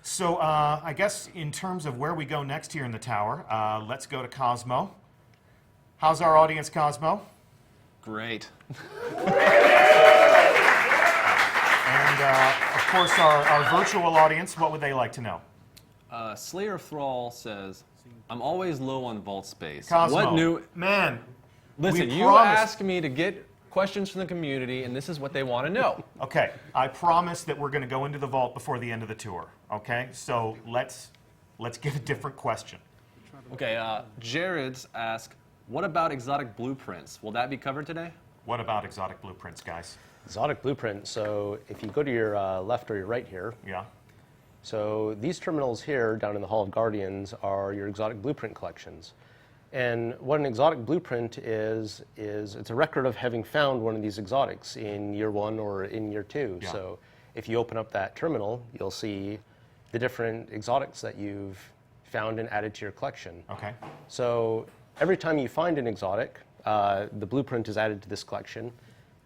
So I guess in terms of where we go next here in the tower, let's go to Cosmo. How's our audience, Cosmo? Great. And of course, our virtual audience, what would they like to know? Slayer Thrall says, I'm always low on vault space. Cosmo, What new... man, Listen, we you promised- asked me to get questions from the community, and this is what they want to know. Okay, I promise that we're going to go into the vault before the end of the tour. Okay, so let's get a different question. Okay, Jared's asked, what about exotic blueprints? Will that be covered today? What about exotic blueprints, guys? Exotic blueprint. So if you go to your left or your right here, Yeah. so these terminals here down in the Hall of Guardians are your exotic blueprint collections. And what an exotic blueprint is it's a record of having found one of these exotics in year 1 or in year 2. Yeah. So if you open up that terminal, you'll see the different exotics that you've found and added to your collection. Okay. So every time you find an exotic, the blueprint is added to this collection.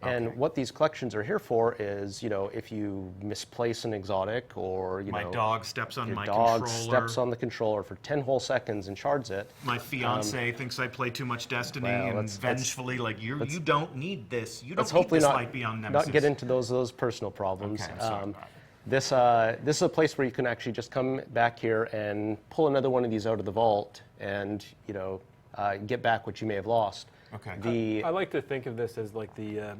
And Okay. what these collections are here for is, if you misplace an exotic or, My dog steps on your my dog controller. steps on the controller for 10 whole seconds and shards it. My fiance thinks I play too much Destiny, well, and let's- vengefully, like, you don't need this. You Let's don't need hopefully this not, Light Beyond Nemesis. not get into those personal problems. Okay, I'm sorry. This is a place where you can actually just come back here and pull another one of these out of the vault and, get back what you may have lost. Okay. I like to think of this as like the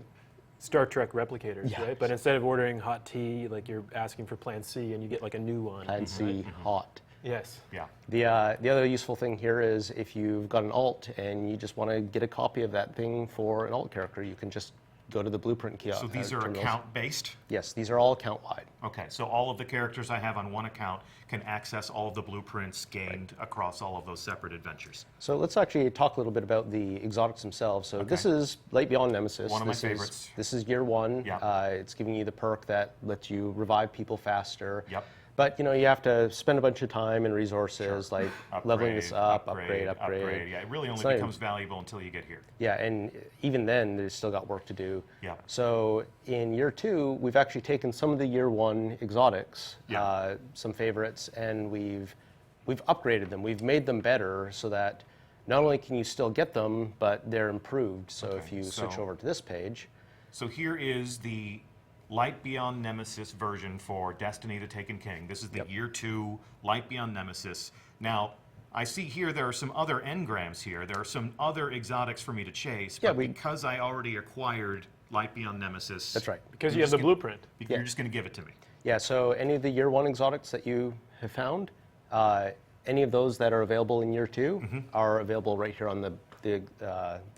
Star Trek replicators, Yeah. right? But instead of ordering hot tea, like you're asking for Plan C and you get like a new one. Plan C hot. Yes. Yeah. The other useful thing here is if you've got an alt and you just want to get a copy of that thing for an alt character, you can just go to the blueprint kiosk. So these are terminals. account-based? Yes, these are all account-wide. Okay, so all of the characters I have on one account can access all of the blueprints gained across all of those separate adventures. So let's actually talk a little bit about the exotics themselves. So this is Light Beyond Nemesis. One of my This favorites. This is year 1. Yeah. It's giving you the perk that lets you revive people faster. Yep. But you have to spend a bunch of time and resources like leveling this up, upgrade. Yeah, it really only not even- becomes valuable until you get here. Yeah, and even then, there's still got work to do. Yeah. So in year 2, we've actually taken some of the year 1 exotics, Yeah. some favorites, and we've upgraded them. We've made them better so that not only can you still get them, but they're improved. So Okay, if you switch so- over to this page, So here is the Light Beyond Nemesis version for Destiny the Taken King. This is the year 2 Light Beyond Nemesis. Now, I see here there are some other engrams here. There are some other exotics for me to chase, Yeah, but because I already acquired Light Beyond Nemesis... that's right. Because you're you have just the gonna- blueprint. You're just going to give it to me. Yeah, so any of the year 1 exotics that you have found, any of those that are available in year 2 are available right here on the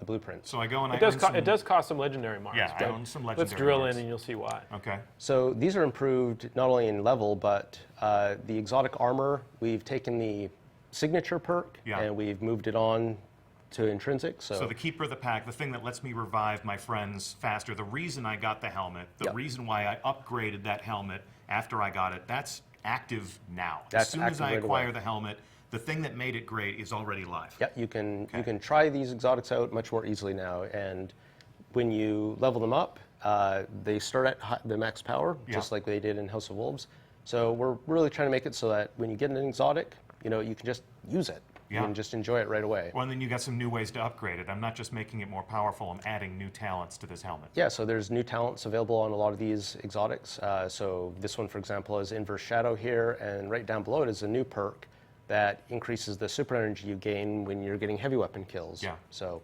blueprint. So I go and It I does, earn some... it does cost some legendary marks. Yeah, I but own some let's legendary drill marks. in and you'll see why. Okay. So these are improved not only in level, but the exotic armor, we've taken the signature perk Yeah. and we've moved it on to intrinsic. So the Keeper of the Pack, the thing that lets me revive my friends faster, the reason I got the helmet, the Yep. reason why I upgraded that helmet after I got it, that's active now. That's as soon as active I right acquire away. the helmet, the thing that made it great is already live. yeah, you can try these exotics out much more easily now. And when you level them up, they start at the max power, just like they did in House of Wolves. So we're really trying to make it so that when you get an exotic, you know, you can just use it. Yeah. You can just enjoy it right away. Well, and then you got some new ways to upgrade it. I'm not just making it more powerful, I'm adding new talents to this helmet. Yeah, so there's new talents available on a lot of these exotics. So this one, for example, is Inverse Shadow here, and right down below it is a new perk that increases the super energy you gain when you're getting heavy weapon kills. Yeah. So.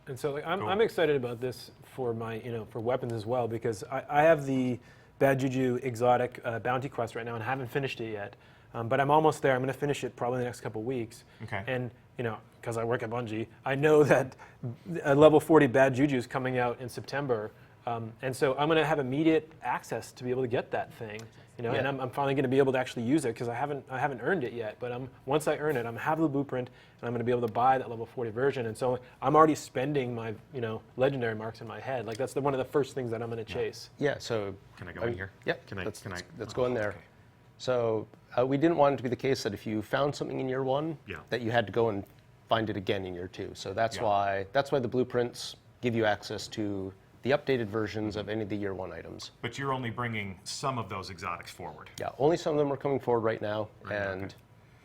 And so like, Cool. I'm excited about this for my, for weapons as well, because I have the Bad Juju exotic bounty quest right now and haven't finished it yet. But I'm almost there. I'm going to finish it probably in the next couple of weeks. Okay. And, because I work at Bungie, I know that a level 40 Bad Juju is coming out in September. And so I'm going to have immediate access to be able to get that thing. And I'm finally going to be able to actually use it because I haven't earned it yet. But once I earn it, I'm going to have the blueprint, and I'm going to be able to buy that level 40 version. And so I'm already spending my legendary marks in my head. Like that's one of the first things that I'm going to chase. Yeah. So. Can I go in here? Yep. Let's go in there. Okay. So we didn't want it to be the case that if you found something in year 1, that you had to go and find it again in year 2. So that's why the blueprints give you access to the updated versions of any of the year 1 items. But you're only bringing some of those exotics forward. Yeah, only some of them are coming forward right now,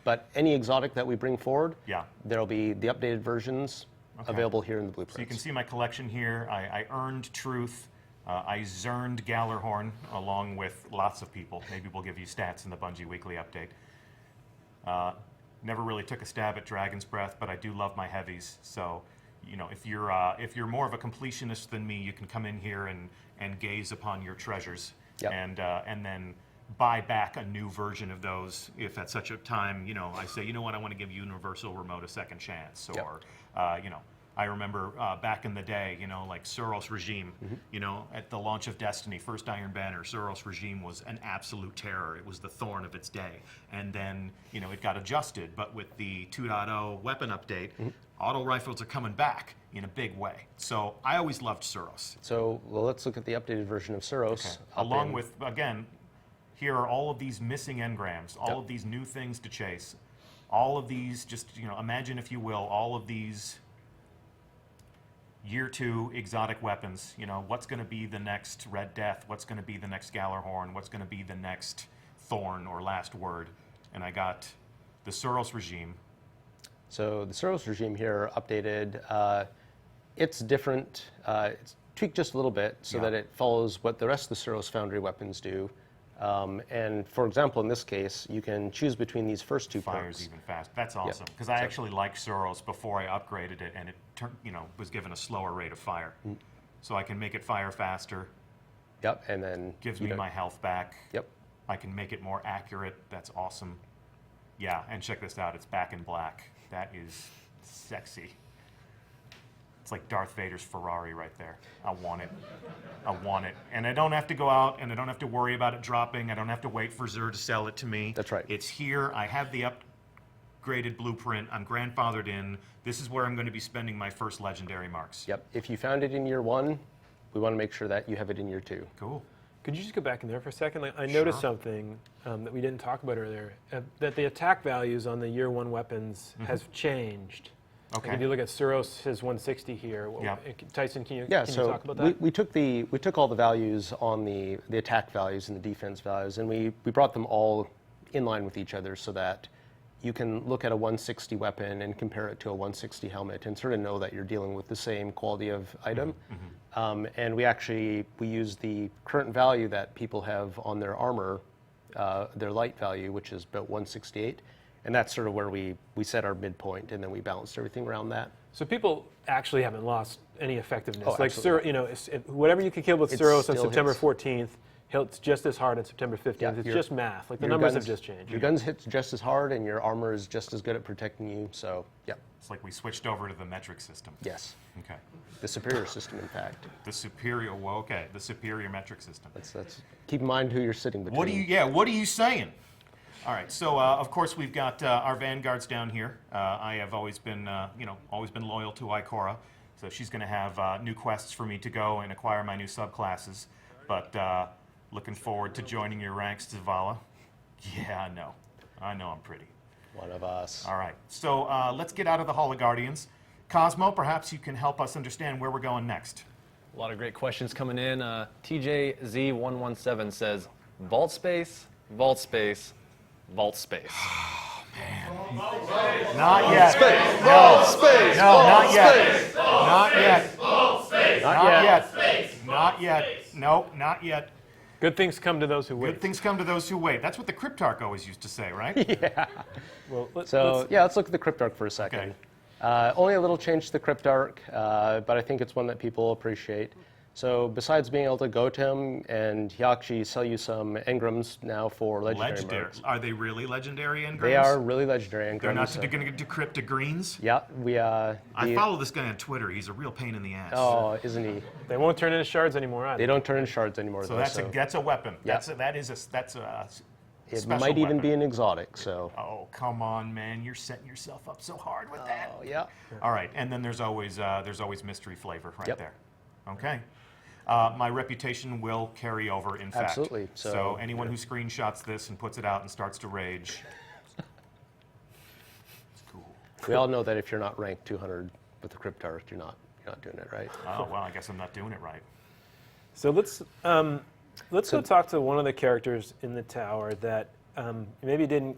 but any exotic that we bring forward, there'll be the updated versions available here in the blueprints. So you can see my collection here. I earned Truth. I zerned Gallarhorn along with lots of people. Maybe we'll give you stats in the Bungie Weekly Update. Never really took a stab at Dragon's Breath, but I do love my heavies. So, if you're more of a completionist than me, you can come in here and gaze upon your treasures, and then buy back a new version of those if at such a time, I say, you know what, I want to give Universal Remote a second chance, or I remember back in the day, like Suros Regime, at the launch of Destiny, first Iron Banner, Suros Regime was an absolute terror. It was the thorn of its day. And then, it got adjusted, but with the 2.0 weapon update, auto rifles are coming back in a big way. So I always loved Suros. So, let's look at the updated version of Suros. Okay. Along with, again, here are all of these missing engrams, all of these new things to chase, all of these, just, imagine, if you will, all of these Year 2 exotic weapons. What's going to be the next Red Death? What's going to be the next Gallarhorn? What's going to be the next Thorn or Last Word? And I got the Suros Regime. So the Suros Regime here updated. It's different. It's tweaked just a little bit so that it follows what the rest of the Suros Foundry weapons do. And for example, in this case, you can choose between these first two Fires perks. even fast. That's awesome, because I actually liked Suros before I upgraded it, and it was given a slower rate of fire. So I can make it fire faster. Yep, and then gives me my health back. Yep. I can make it more accurate. That's awesome. Yeah, and check this out. It's back in black. That is sexy. It's like Darth Vader's Ferrari right there. I want it. I want it. And I don't have to go out, and I don't have to worry about it dropping. I don't have to wait for Xur to sell it to me. That's right. It's here. I have the upgraded blueprint. I'm grandfathered in. This is where I'm going to be spending my first legendary marks. Yep. If you found it in year 1, we want to make sure that you have it in year 2. Cool. Could you just go back in there for a second? I noticed something that we didn't talk about earlier, that the attack values on the year 1 weapons has changed. Okay. Like if you look at Suros, his 160 here. Tyson, can you talk about that? We took all the values on the attack values and the defense values, and we brought them all in line with each other so that you can look at a 160 weapon and compare it to a 160 helmet and sort of know that you're dealing with the same quality of item. And we use the current value that people have on their armor, their light value, which is about 168. And that's sort of where we set our midpoint, and then we balanced everything around that. So people actually haven't lost any effectiveness. Oh, like whatever you can kill with Suros on September 14th, it's just as hard on September 15th. Yeah, it's just math. Like the numbers have just changed. Your guns hit just as hard, and your armor is just as good at protecting you. So, yeah. It's like we switched over to the metric system. Yes. Okay. The superior system, in fact. The superior. Well, okay. The superior metric system. That's. Keep in mind who you're sitting between. What are you saying? All right, so of course we've got our vanguards down here. I have always been, loyal to Ikora, so she's going to have new quests for me to go and acquire my new subclasses. But looking forward to joining your ranks, Zavala. Yeah, I know I'm pretty. One of us. All right, so let's get out of the Hall of Guardians. Cosmo, perhaps you can help us understand where we're going next. A lot of great questions coming in. TJZ117 says, vault space, vault space, vault space. Not yet. Space, No. vault space, No, vault not yet. space. Not yet. Not yet. Not yet. Nope, not yet. Good things come to those who wait. Good things come to those who wait. That's what the Cryptarch always used to say, right? Well, let's let's look at the Cryptarch for a second. Okay. Only a little change to the Cryptarch, but I think it's one that people appreciate. So besides being able to go to him, and he'll actually sell you some engrams now for legendary modes. Are they really legendary engrams? They are really legendary engrams. They're not going to decrypt to greens? Yeah, I follow this guy on Twitter. He's a real pain in the ass. Oh, isn't he? They won't turn into shards anymore either. They don't turn into shards anymore. So though, that's a weapon. Yeah. That's a It special might even weapon. be an exotic. So. Oh, come on, man! You're setting yourself up so hard with that. Oh yeah. All right, and then there's always mystery flavor right Yep. there. Okay. My reputation will carry over, in fact. Absolutely. So anyone who screenshots this and puts it out and starts to rage, it's cool. We all know that if you're not ranked 200 with the Cryptarch, you're not doing it right. Oh, well, I guess I'm not doing it right. So let's go talk to one of the characters in the tower that maybe didn't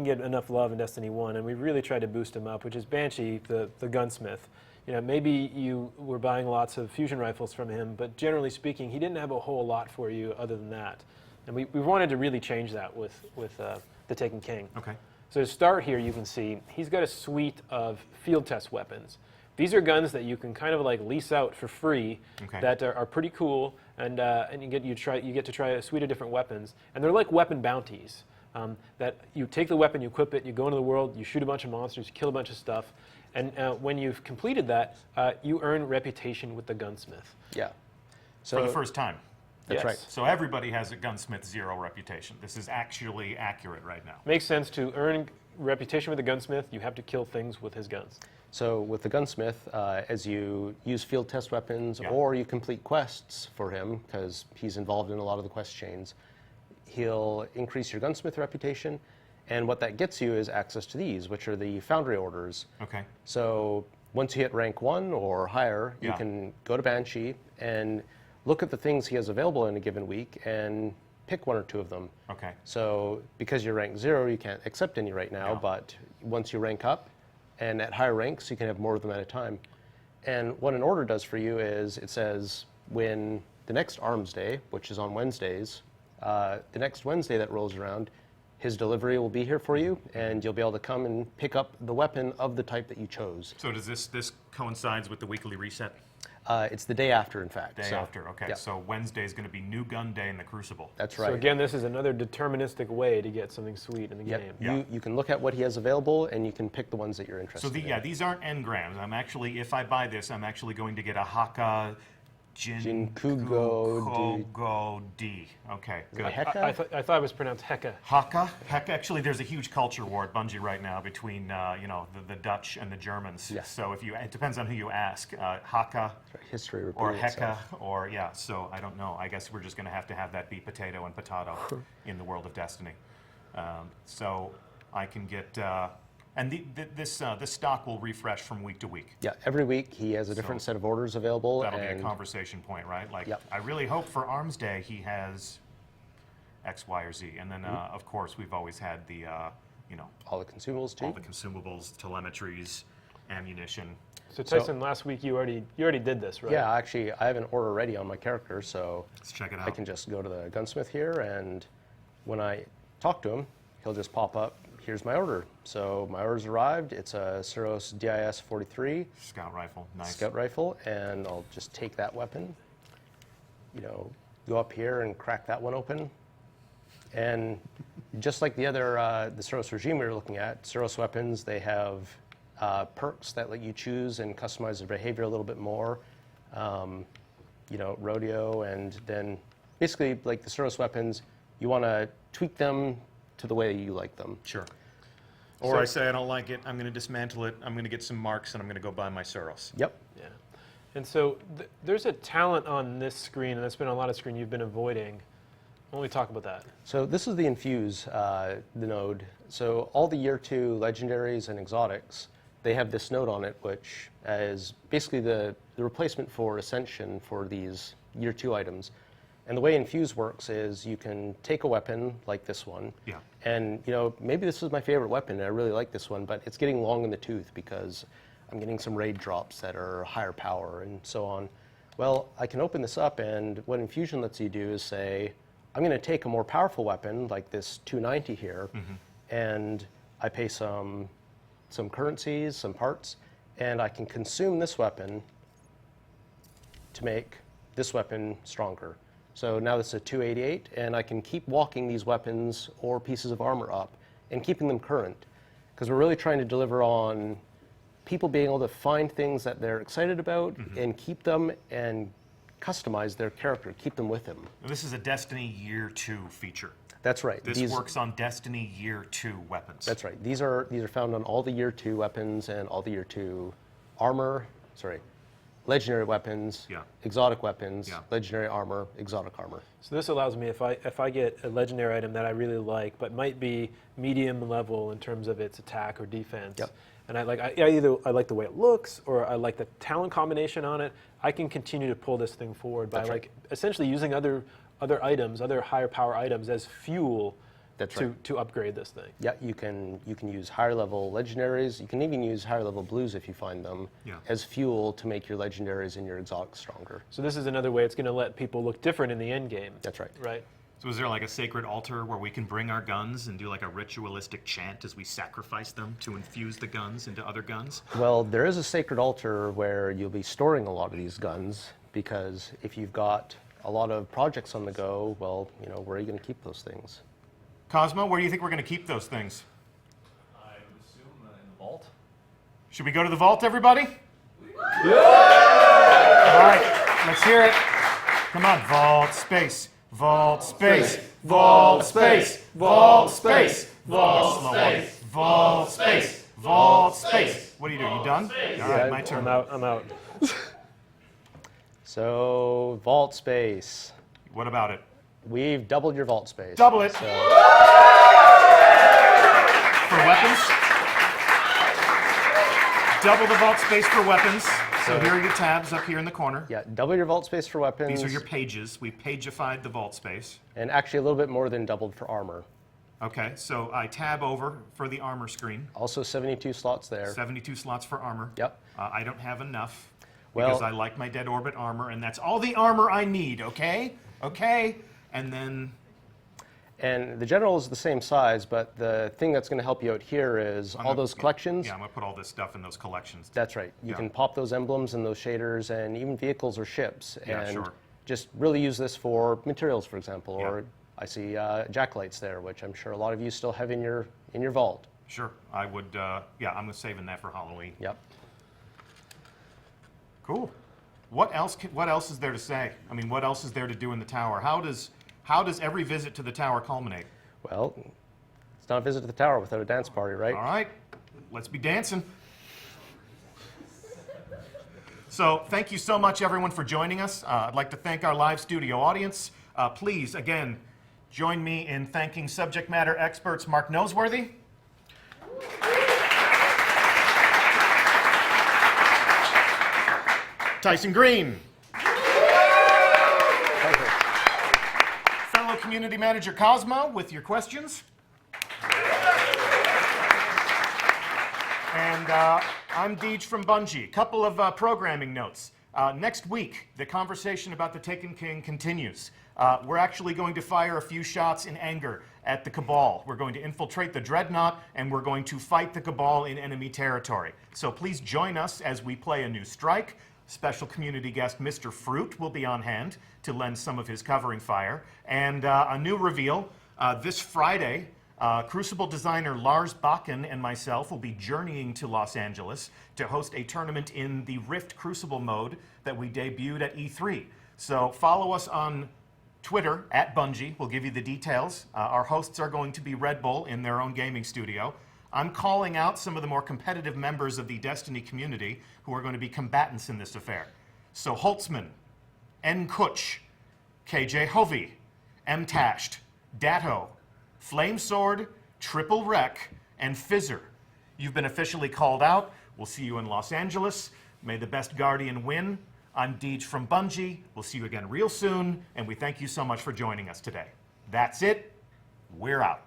get enough love in Destiny 1, and we really tried to boost him up, which is Banshee, the gunsmith. You know, maybe you were buying lots of fusion rifles from him, but generally speaking, he didn't have a whole lot for you other than that. And we wanted to really change that with the Taken King. Okay. So to start here, you can see he's got a suite of field test weapons. These are guns that you can kind of like lease out for free, Okay. that are pretty cool, and you get to try a suite of different weapons, and they're like weapon bounties. That you take the weapon, you equip it, you go into the world, you shoot a bunch of monsters, you kill a bunch of stuff, and when you've completed that, you earn reputation with the gunsmith. Yeah. For the first time. That's Yes. right. So everybody has a gunsmith 0 reputation. This is actually accurate right now. Makes sense. To earn reputation with the gunsmith, you have to kill things with his guns. So with the gunsmith, as you use field test weapons Yeah. or you complete quests for him, because he's involved in a lot of the quest chains, he'll increase your gunsmith reputation. And what that gets you is access to these, which are the foundry orders. Okay. So once you hit rank 1 or higher, you Yeah. can go to Banshee and look at the things he has available in a given week and pick 1 or 2 of them. Okay. So because you're rank 0, you can't accept any right now, Yeah. but once you rank up, and at higher ranks, you can have more of them at a time. And what an order does for you is it says when the next Arms Day, which is on Wednesdays, the next Wednesday that rolls around, his delivery will be here for you, and you'll be able to come and pick up the weapon of the type that you chose. So does this coincides with the weekly reset? It's the day after, in fact. Day So, after, okay. yeah. So Wednesday is going to be New Gun Day in the Crucible. That's right. So again, this is another deterministic way to get something sweet in the Yep. game. Yeah. You can look at what he has available, and you can pick the ones that you're interested So in. these aren't engrams. I'm actually, if I buy this, I'm actually going to get a Haka Jinkugo D. Okay, good. Heka? I thought it was pronounced Heka. Haka? Heck, actually, there's a huge culture war at Bungie right now between the Dutch and the Germans. Yes. So it depends on who you ask. Haka History or repeating Heka itself. or yeah. So I don't know. I guess we're just going to have that be potato and potato in the world of Destiny. So I can get. And this stock will refresh from week to week. Yeah, every week he has a different set of orders available. That'll be a and conversation point, right? Like, Yep. I really hope for Arms Day he has X, Y, or Z. And then, of course, we've always had the, all the consumables too. all the consumables, telemetries, ammunition. So Tyson, last week you already did this, right? Yeah, actually, I have an order ready on my character, so Let's check it I out. can just go to the gunsmith here, and when I talk to him, he'll just pop up. Here's my order. So my order's arrived. It's a Suros DIS 43 Scout rifle, nice. scout rifle, and I'll just take that weapon. Go up here and crack that one open. And just like the other, the Suros regime we were looking at, Suros weapons, they have perks that let you choose and customize their behavior a little bit more. Rodeo, and then basically like the Suros weapons, you want to tweak them to the way you like them. Sure. Or I say I don't like it, I'm going to dismantle it, I'm going to get some marks, and I'm going to go buy my Suros. Yep. Yeah. And so there's a talent on this screen, and that's been a lot of screen you've been avoiding. Why don't we talk about that? So this is the infuse, the node. So all the year 2 legendaries and exotics, they have this node on it, which is basically the replacement for Ascension for these year 2 items. And the way infuse works is you can take a weapon like this one, Yeah. and maybe this is my favorite weapon, and I really like this one, but it's getting long in the tooth because I'm getting some raid drops that are higher power and so on. Well, I can open this up, and what infusion lets you do is say, I'm going to take a more powerful weapon like this 290 here, and I pay some currencies, some parts, and I can consume this weapon to make this weapon stronger. So now this is a 288, and I can keep walking these weapons or pieces of armor up and keeping them current, because we're really trying to deliver on people being able to find things that they're excited about and keep them and customize their character, keep them with them. This is a Destiny Year 2 feature. That's right. This works on Destiny Year 2 weapons. That's right. These are found on all the Year 2 weapons and all the Year 2 armor, legendary weapons, exotic weapons, legendary armor, exotic armor. So this allows me, if I get a legendary item that I really like, but might be medium level in terms of its attack or defense, and either I like the way it looks or I like the talent combination on it, I can continue to pull this thing forward by essentially using other items, other higher power items as fuel to upgrade this thing. Yeah, you can use higher level legendaries. You can even use higher level blues if you find them as fuel to make your legendaries and your exotics stronger. So this is another way it's going to let people look different in the end game. That's right. Right. So is there like a sacred altar where we can bring our guns and do like a ritualistic chant as we sacrifice them to infuse the guns into other guns? Well, there is a sacred altar where you'll be storing a lot of these guns, because if you've got a lot of projects on the go, well, where are you going to keep those things? Cosmo, where do you think we're going to keep those things? I would assume in the vault. Should we go to the vault, everybody? All right, let's hear it. Come on, vault space, vault space, vault space, vault space, vault space, vault space, vault space. What are you doing? You done? All right, my turn. I'm out. So, vault space. What about it? We've doubled your vault space. Double it. For weapons? Double the vault space for weapons. So here are your tabs up here in the corner. Yeah, double your vault space for weapons. These are your pages. We pageified the vault space. And actually a little bit more than doubled for armor. Okay, so I tab over for the armor screen. Also 72 slots there. 72 slots for armor. Yep. I don't have enough because I like my Dead Orbit armor, and that's all the armor I need, okay? Okay? And then... And the general is the same size, but the thing that's going to help you out here is all those collections. Yeah, I'm going to put all this stuff in those collections. That's right. You can pop those emblems and those shaders and even vehicles or ships. Yeah, and sure. just really use this for materials, for example. Or I see jacklights there, which I'm sure a lot of you still have in your vault. Sure. I would, I'm saving that for Halloween. Yep. Cool. What else is there to say? I mean, what else is there to do in the tower? How does every visit to the tower culminate? Well, it's not a visit to the tower without a dance party, right? All right. Let's be dancing. So thank you so much, everyone, for joining us. I'd like to thank our live studio audience. Please, again, join me in thanking subject matter experts Mark Noseworthy, Tyson Green, fellow community manager Cosmo with your questions, and I'm Deej from Bungie. Couple of programming notes. Next week, the conversation about the Taken King continues. We're actually going to fire a few shots in anger at the Cabal. We're going to infiltrate the Dreadnought, and we're going to fight the Cabal in enemy territory. So please join us as we play a new strike. Special community guest Mr. Fruit will be on hand to lend some of his covering fire. And a new reveal, this Friday, Crucible designer Lars Bakken and myself will be journeying to Los Angeles to host a tournament in the Rift Crucible mode that we debuted at E3. So follow us on Twitter, @Bungie. We'll give you the details. Our hosts are going to be Red Bull in their own gaming studio. I'm calling out some of the more competitive members of the Destiny community who are going to be combatants in this affair. So Holtzman, N. Kutch, KJ Hovey, M. Tasht, Datto, Flamesword, Triple Wreck, and Fizzer. You've been officially called out. We'll see you in Los Angeles. May the best Guardian win. I'm Deej from Bungie. We'll see you again real soon, and we thank you so much for joining us today. That's it. We're out.